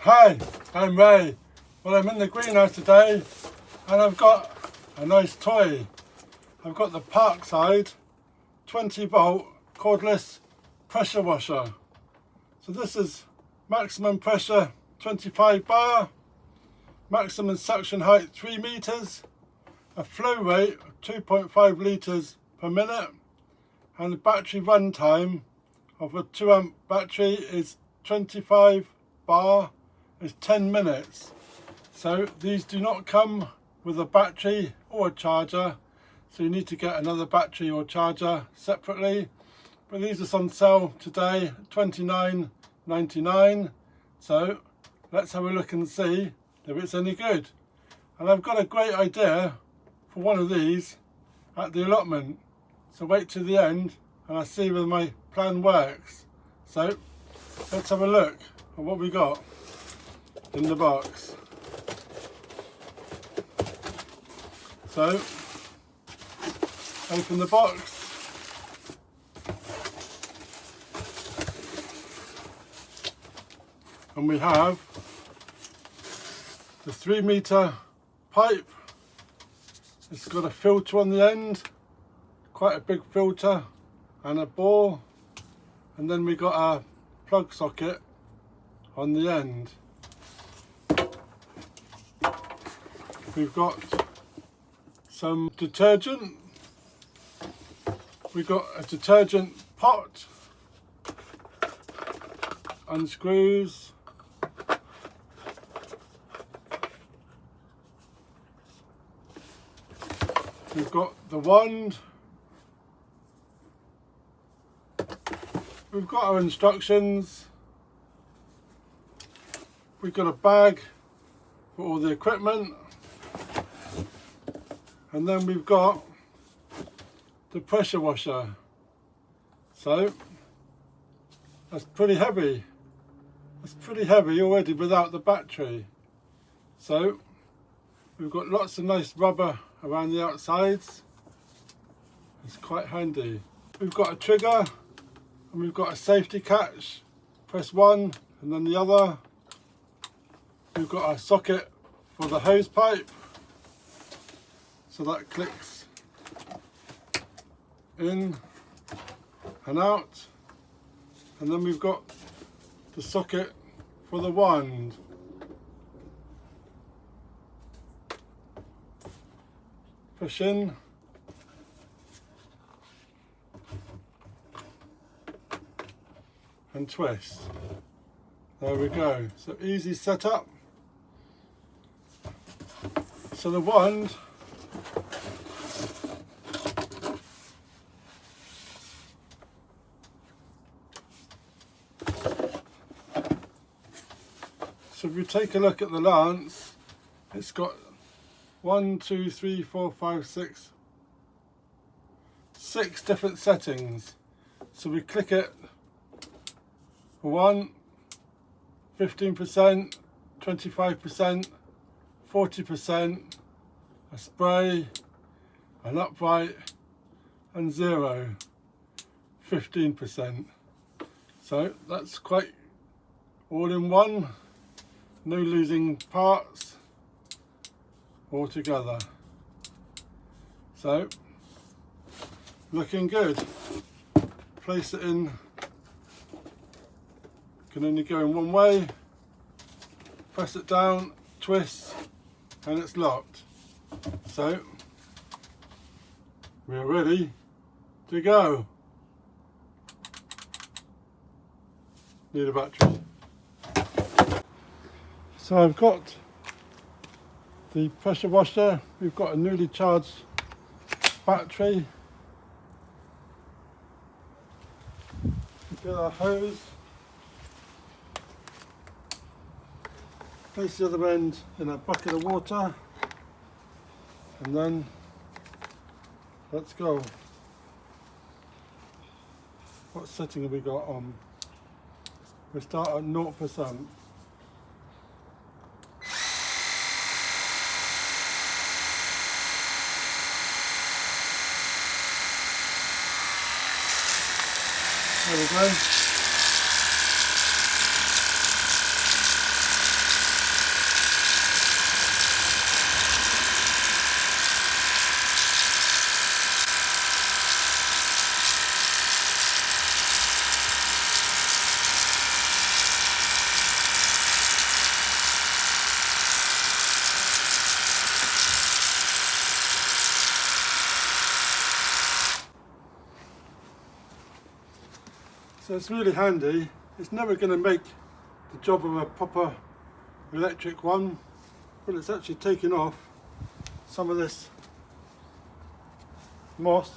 Hi, I'm Ray. Well, I'm in the greenhouse today and I've got a nice toy. I've got the Parkside 20 volt cordless pressure washer. So this is maximum pressure 25 bar, maximum suction height 3 meters, a flow rate of 2.5 liters per minute, and the battery run time of a 2 amp battery is 25 bar is 10 minutes. So these do not come with a battery or a charger, so you need to get another battery or charger separately. But these are on sale today, $29.99. So let's have a look and see if it's any good. And I've got a great idea for one of these at the allotment. So wait till the end and I'll see whether my plan works. So let's have a look at what we got in the box. So open the box, and we have the 3 meter pipe. It's got a filter on the end, quite a big filter, and a ball, and then we got a plug socket on the end. We've got some detergent. We've got a detergent pot, unscrews, we've got the wand, we've got our instructions, we've got a bag for all the equipment, and then we've got the pressure washer. So that's pretty heavy. It's pretty heavy already without the battery. So we've got lots of nice rubber around the outsides. It's quite handy. We've got a trigger and we've got a safety catch. Press one and then the other. We've got a socket for the hose pipe. So that clicks in and out, and then we've got the socket for the wand. Push in and twist. There we go. So easy setup. So the wand So if you take a look at the lance, it's got 6 different settings. So we click it for 1, 15%, 25%, 40%, a spray, an upright, and 0, 15%. So that's quite all in one. No losing parts altogether. So looking good. Place it in. Can only go in one way. Press it down, twist, and it's locked. So we're ready to go. Need a battery. So I've got the pressure washer, we've got a newly charged battery, we've got our hose, place the other end in a bucket of water, and then let's go. What setting have we got on? We start at 0%. There we go. So it's really handy. It's never going to make the job of a proper electric one, but it's actually taking off some of this moss.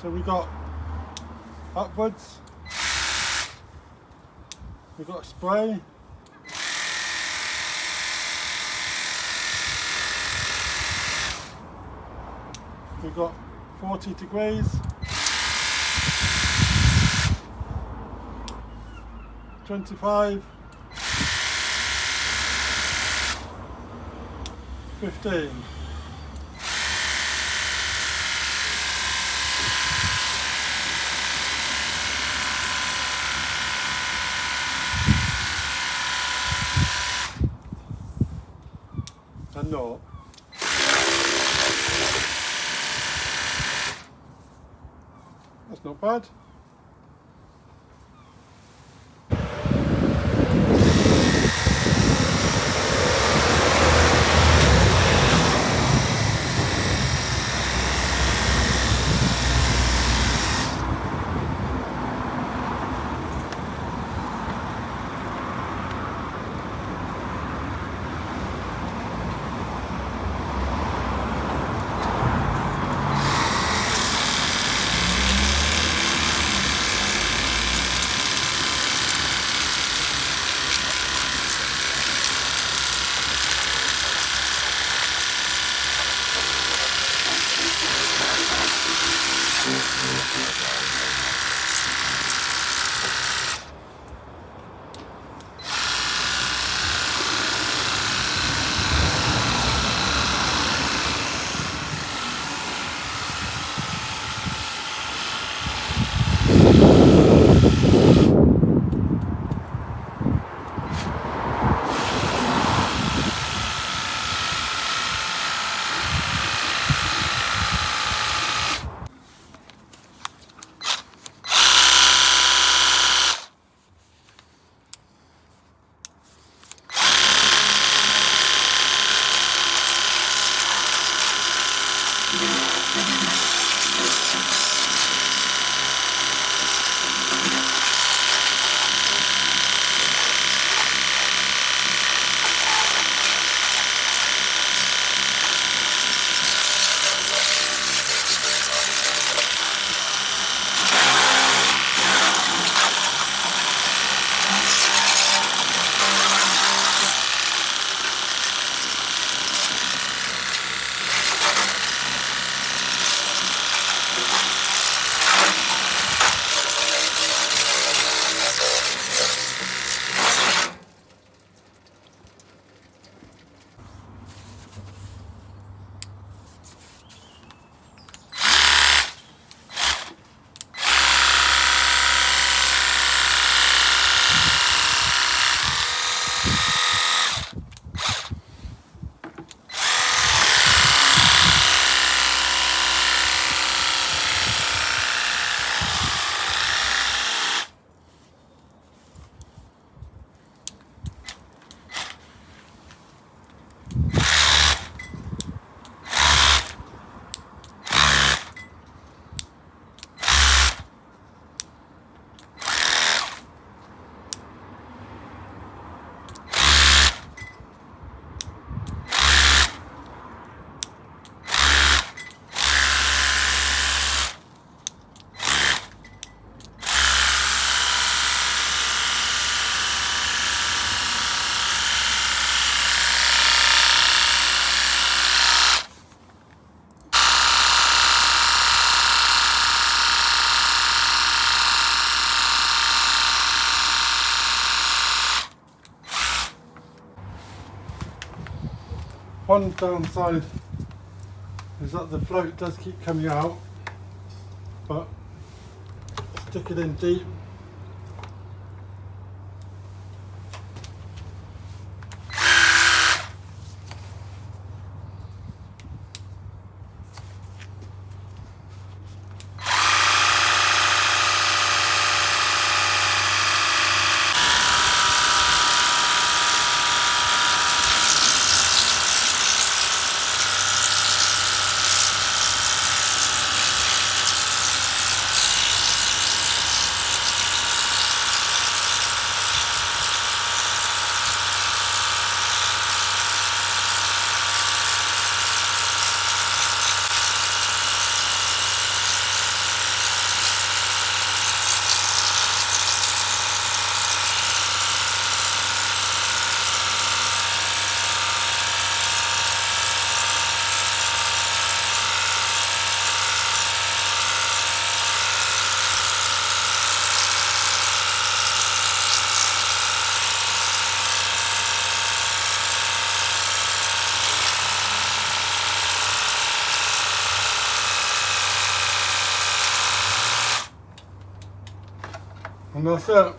So we got upwards, we've got spray, we've got 40 degrees, 25, 15. And not. That's not bad. One downside is that the float does keep coming out, but stick it in deep. And that's it.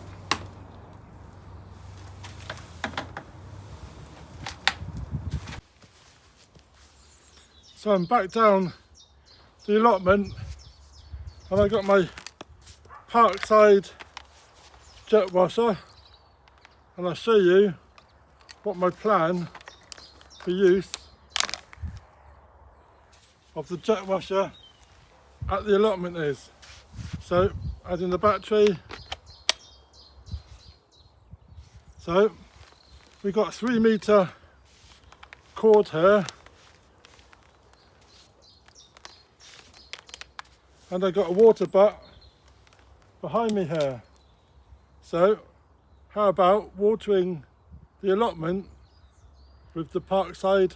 So I'm back down the allotment and I got my Parkside jet washer, and I'll show you what my plan for use of the jet washer at the allotment is. So adding the battery. So we've got a 3 metre cord here, and I got a water butt behind me here. So how about watering the allotment with the Parkside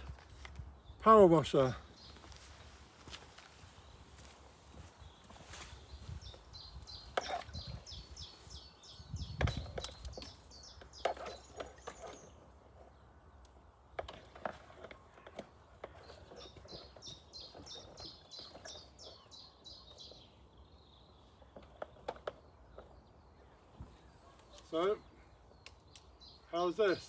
power washer? So, how's this?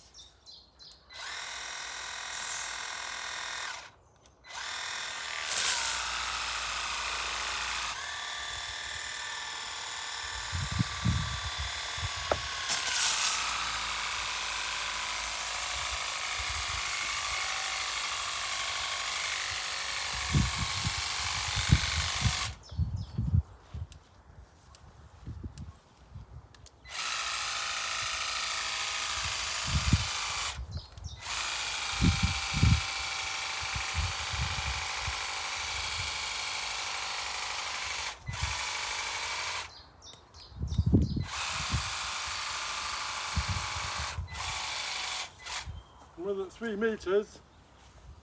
With at 3 metres,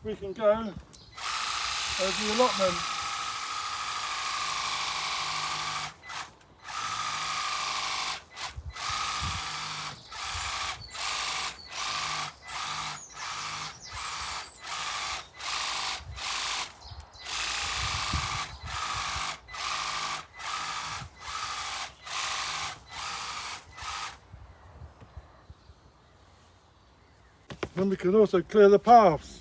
we can go over the allotment. Then we can also clear the paths.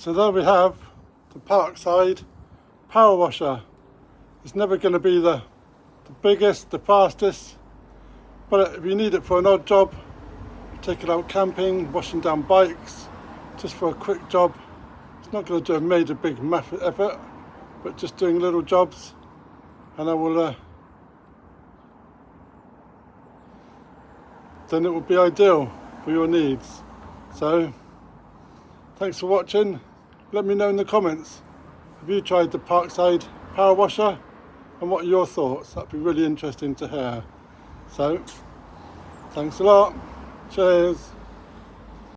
So there we have the Parkside power washer. It's never going to be the biggest, the fastest, but if you need it for an odd job, take it out camping, washing down bikes, just for a quick job. It's not going to do a major big effort, but just doing little jobs, and I will then it will be ideal for your needs. So thanks for watching. Let me know in the comments, have you tried the Parkside power washer and what are your thoughts? That'd be really interesting to hear. So thanks a lot. Cheers.